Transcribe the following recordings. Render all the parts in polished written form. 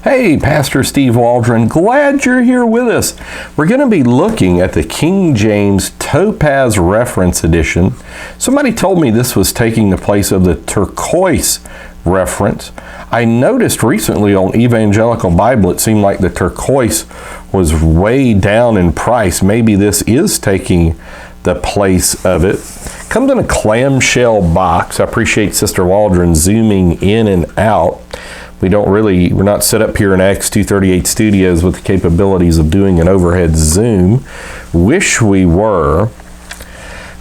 Hey, Pastor Steve Waldron, glad you're here with us. We're going to be looking at the King James Topaz Reference Edition. Somebody told me this was taking the place of the turquoise reference. I noticed recently on Evangelical Bible, it seemed like the turquoise was way down in price. Maybe this is taking the place of it. Comes in a clamshell box. I appreciate Sister Waldron zooming in and out. We're not set up here in Acts 238 Studios with the capabilities of doing an overhead zoom. Wish we were.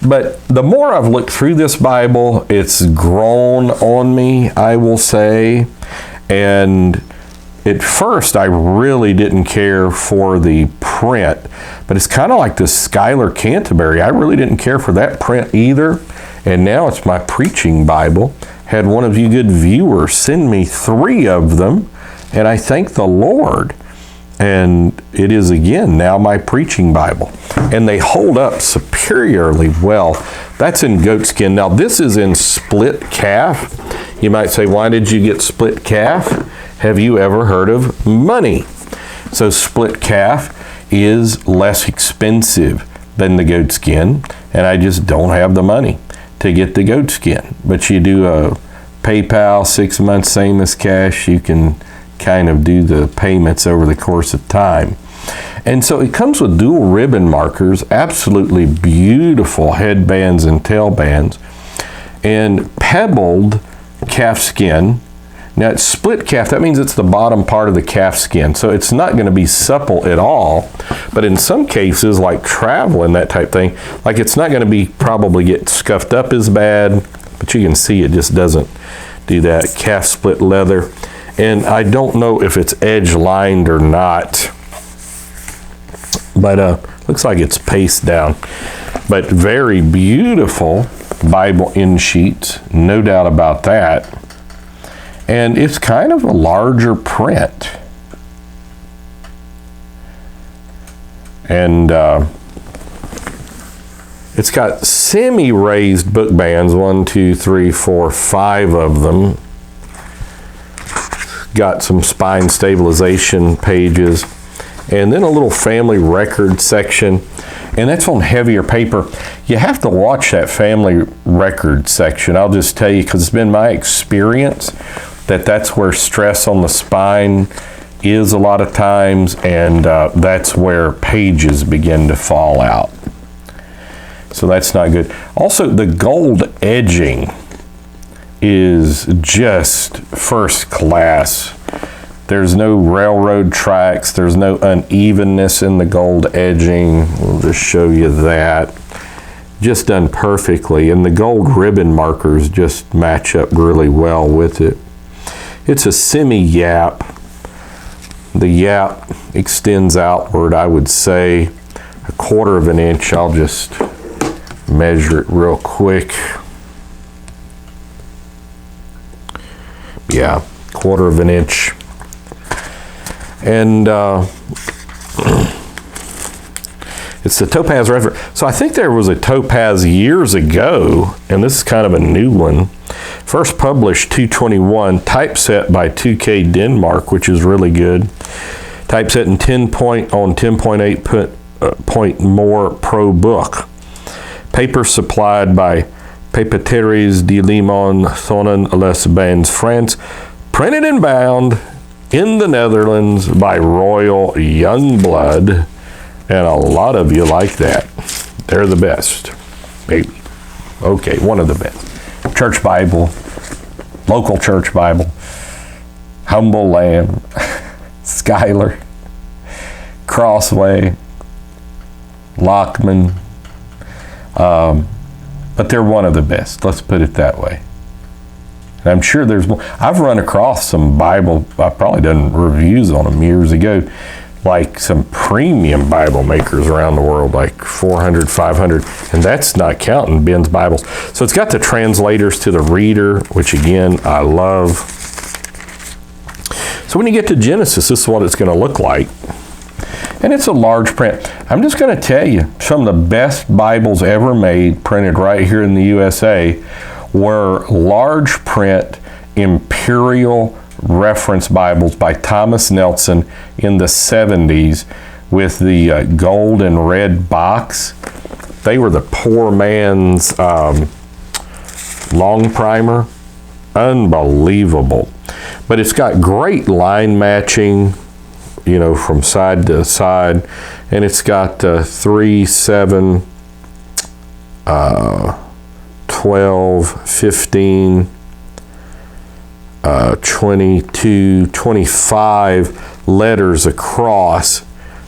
But the more I've looked through this Bible, it's grown on me, I will say. And at first, I really didn't care for the print. But it's kind of like the Schuyler Canterbury. I really didn't care for that print either. And now it's my preaching Bible. Had one of you good viewers send me 3 of them, and I thank the Lord. And it is again now my preaching Bible. And they hold up superiorly well. That's in goatskin. Now this is in split calf. You might say, why did you get split calf? Have you ever heard of money? So split calf is less expensive than the goatskin, and I just don't have the money to get the goatskin. But you do a PayPal 6 months, same as cash. You can kind of do the payments over the course of time. And so it comes with dual ribbon markers, absolutely beautiful headbands and tailbands, and pebbled calf skin. Now it's split calf, that means it's the bottom part of the calf skin. So it's not going to be supple at all, but in some cases like traveling, that type thing, like it's not going to be probably get scuffed up as bad, but you can see it just doesn't do that. Calf split leather. And I don't know if it's edge lined or not, but looks like it's paste down. But very beautiful Bible in sheets, no doubt about that. And it's kind of a larger print. And it's got semi-raised book bands, 1, 2, 3, 4, 5 of them. Got some spine stabilization pages. And then a little family record section. And that's on heavier paper. You have to watch that family record section. I'll just tell you, because it's been my experience that that's where stress on the spine is a lot of times, and that's where pages begin to fall out. So that's not good. Also, the gold edging is just first class. There's no railroad tracks. There's no unevenness in the gold edging. We'll just show you that. Just done perfectly. And the gold ribbon markers just match up really well with it. It's a semi-yapp. The yapp extends outward, I would say, 1/4 of an inch. I'll just measure it real quick. Yeah, 1/4 of an inch. And it's the Topaz reference. So I think there was a Topaz years ago, and this is kind of a new one. First published 221, typeset by 2K Denmark, which is really good. Typeset in 10.8 point more pro book. Paper supplied by Papeteries de Limon, Thonen les Bains, France. Printed and bound in the Netherlands by Royal Youngblood. And a lot of you like that. They're the best. Maybe. Okay, one of the best. Church Bible, local church Bible, Humble Lamb, Schuyler, Crossway, Lockman, but they're one of the best. Let's put it that way. And I'm sure there's more. I've run across some Bible, I've probably done reviews on them years ago, like some premium Bible makers around the world, like 400, 500, and that's not counting Ben's Bibles. So it's got the translators to the reader, which again, I love. So when you get to Genesis, this is what it's going to look like. And it's a large print. I'm just going to tell you, some of the best Bibles ever made, printed right here in the USA, were large print imperial reference Bibles by Thomas Nelson in the 70s with the gold and red box. They were the poor man's long primer. Unbelievable. But it's got great line matching, you know, from side to side. And it's got 3, 7, 12, 15, 22, 25 letters across,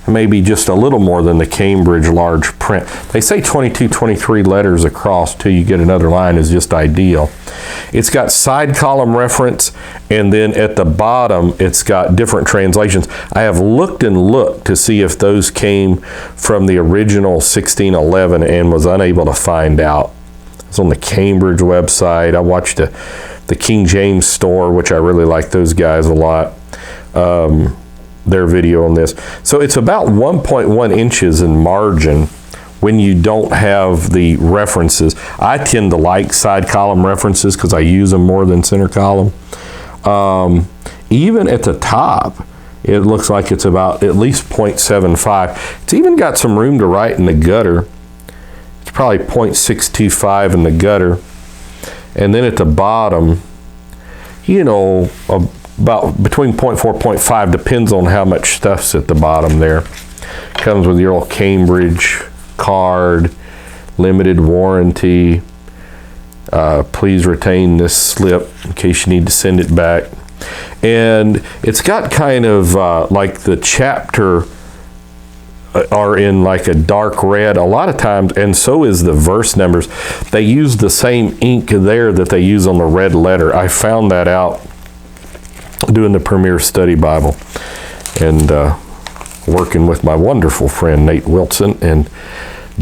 maybe just a little more than the Cambridge large print. They say 22, 23 letters across till you get another line is just ideal. It's got side column reference, and then at the bottom it's got different translations. I have looked and looked to see if those came from the original 1611 and was unable to find out. It's on the Cambridge website. I watched the King James store, which I really like those guys a lot. Their video on this. So it's about 1.1 inches in margin when you don't have the references. I tend to like side column references because I use them more than center column. Even at the top, it looks like it's about at least 0.75. It's even got some room to write in the gutter. It's probably 0.625 in the gutter. And then at the bottom, you know, about between 0.4, 0.5, depends on how much stuff's at the bottom there. Comes with your little Cambridge card, limited warranty. Please retain this slip in case you need to send it back. And it's got kind of like the chapter are in like a dark red a lot of times, and so is the verse numbers. They use the same ink there that they use on the red letter. I found that out doing the Premier Study Bible and working with my wonderful friend Nate Wilson and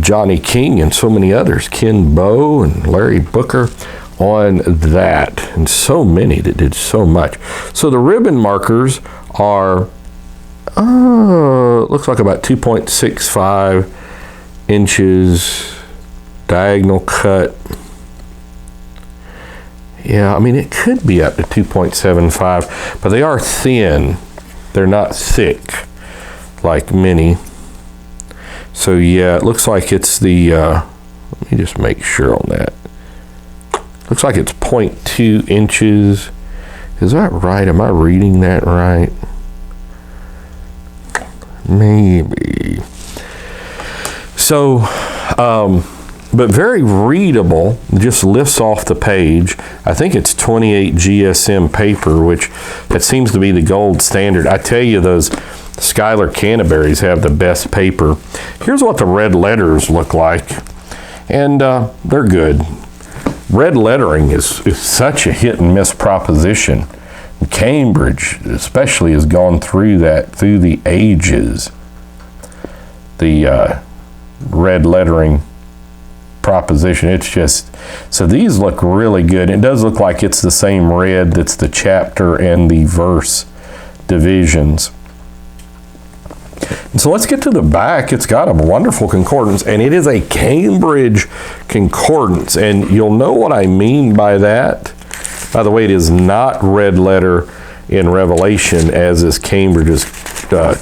Johnny King and so many others, Ken Bowe and Larry Booker, on that, and so many that did so much. So the ribbon markers are looks like about 2.65 inches diagonal cut. Yeah, I mean, it could be up to 2.75, but they are thin. They're not thick like many. So yeah, it looks like it's the, let me just make sure on that. Looks like it's 0.2 inches. Is that right? Am I reading that right? Maybe. So, but very readable, just lifts off the page. I think it's 28 GSM paper, which that seems to be the gold standard. I tell you, those Schuyler Canterbury's have the best paper. Here's what the red letters look like, and they're good. Red lettering is such a hit and miss proposition. Cambridge especially has gone through that through the ages. The red lettering proposition, it's just, so these look really good. It does look like it's the same red that's the chapter and the verse divisions. And so let's get to the back. It's got a wonderful concordance, and it is a Cambridge concordance, and you'll know what I mean by that. By the way, it is not red letter in Revelation, as is Cambridge's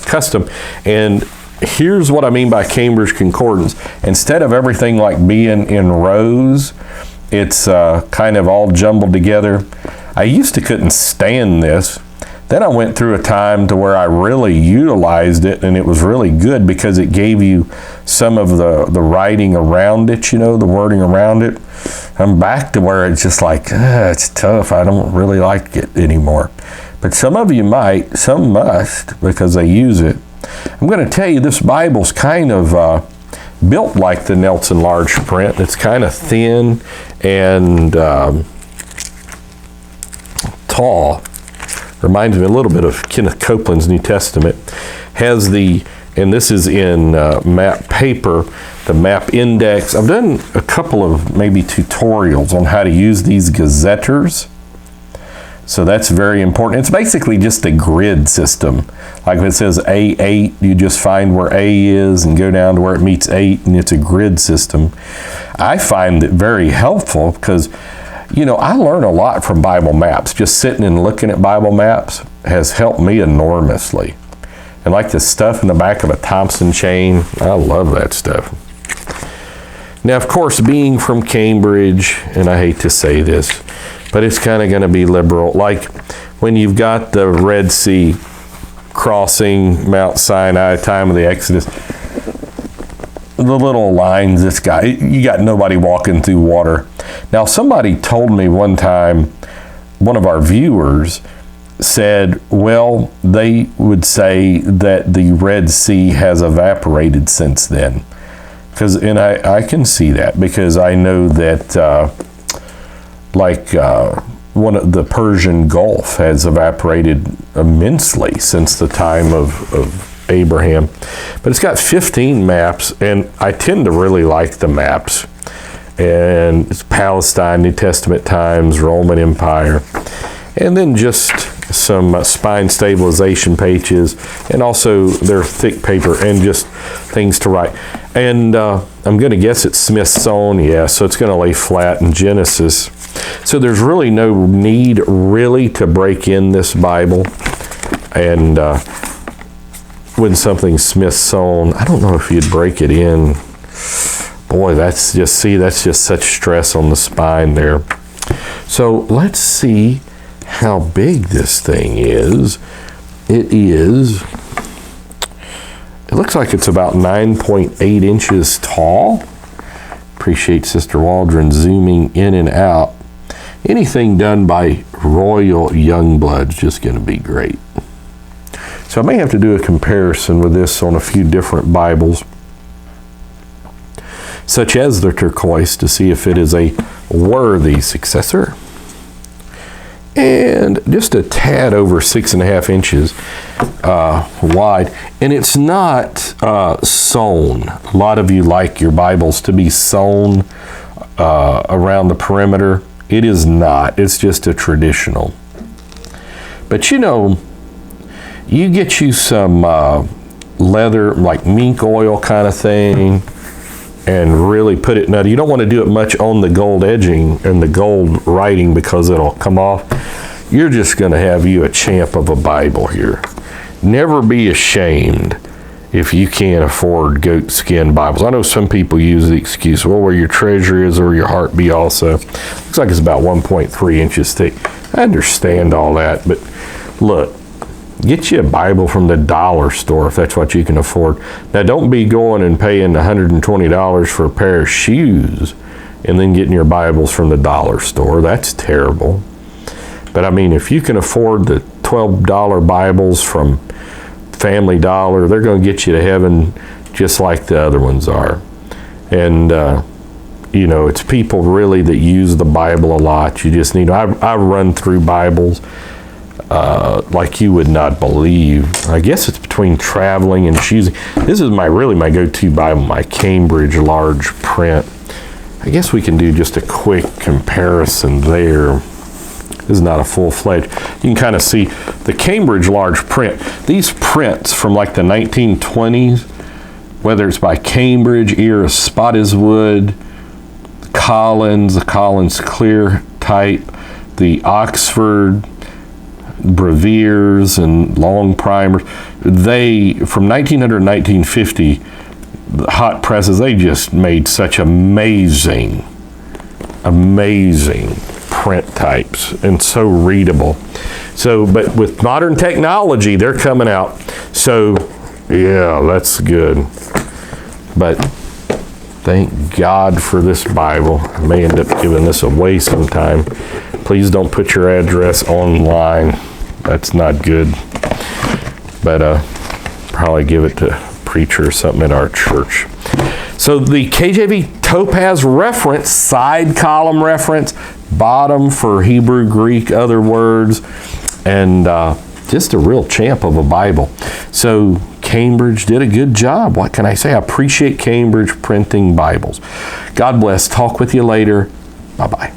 custom. And here's what I mean by Cambridge concordance. Instead of everything like being in rows, it's kind of all jumbled together. I used to couldn't stand this. Then I went through a time to where I really utilized it, and it was really good because it gave you some of the writing around it, you know, the wording around it. I'm back to where it's just like, it's tough. I don't really like it anymore. But some of you might, some must, because they use it. I'm going to tell you, this Bible's kind of built like the Nelson large print. It's kind of thin and tall. Reminds me a little bit of Kenneth Copeland's New Testament. Has the, and this is in map paper, the map index. I've done a couple of maybe tutorials on how to use these gazetters. So that's very important. It's basically just a grid system. Like if it says A8, you just find where A is and go down to where it meets 8, and it's a grid system. I find it very helpful because You know, I learn a lot from Bible maps. Just sitting and looking at Bible maps has helped me enormously. And like the stuff in the back of a Thompson chain, I love that stuff. Now, of course, being from Cambridge, and I hate to say this, but it's kind of going to be liberal. Like when you've got the Red Sea crossing Mount Sinai, time of the Exodus, the little lines, you got nobody walking through water. Now, somebody told me one time, one of our viewers said, well, they would say that the Red Sea has evaporated since then. And I can see that, because I know that one of the Persian Gulf has evaporated immensely since the time of Abraham. But it's got 15 maps, and I tend to really like the maps. And it's Palestine, New Testament times, Roman Empire, and then just some spine stabilization pages, and also they're thick paper and just things to write. And I'm going to guess it's Smith's sewn, yeah, so it's going to lay flat in Genesis. So there's really no need really to break in this Bible. And when something's Smith's sewn, I don't know if you'd break it in. Boy, that's just such stress on the spine there. So let's see how big this thing is. It looks like it's about 9.8 inches tall. Appreciate Sister Waldron zooming in and out. Anything done by Royal Youngblood is just going to be great. So I may have to do a comparison with this on a few different Bibles, such as the turquoise, to see if it is a worthy successor. And just a tad over 6.5 inches wide. And it's not sewn. A lot of you like your Bibles to be sewn around the perimeter. It is not. It's just a traditional. But you know, you get you some leather, like mink oil kind of thing, and really put it, now you don't want to do it much on the gold edging and the gold writing, because it'll come off. You're just going to have you a champ of a Bible here. Never be ashamed if you can't afford goat skin Bibles. I know some people use the excuse, well, where your treasure is, or your heart be also. Looks like it's about 1.3 inches thick. I understand all that, but look, get you a Bible from the dollar store if that's what you can afford. Now, don't be going and paying $120 for a pair of shoes and then getting your Bibles from the dollar store. That's terrible. But I mean, if you can afford the $12 Bibles from Family Dollar, they're going to get you to heaven just like the other ones are. And, you know, it's people really that use the Bible a lot. You just need, I run through Bibles like you would not believe. I guess it's between traveling and choosing. This is my go-to Bible, my Cambridge large print. I guess we can do just a quick comparison there. This is not a full-fledged. You can kind of see the Cambridge large print. These prints from like the 1920s, whether it's by Cambridge, Ear of Spottiswoode, the Collins clear type, the Oxford breviers and long primers, they, from 1900 to 1950, the hot presses, they just made such amazing print types, and so readable. So, but with modern technology, they're coming out. So, yeah, that's good. But thank God for this Bible. I may end up giving this away sometime. Please don't put your address online. That's not good. But probably give it to a preacher or something at our church. So the KJV Topaz reference, side column reference, bottom for Hebrew, Greek, other words, and just a real champ of a Bible. So Cambridge did a good job. What can I say? I appreciate Cambridge printing Bibles. God bless. Talk with you later. Bye-bye.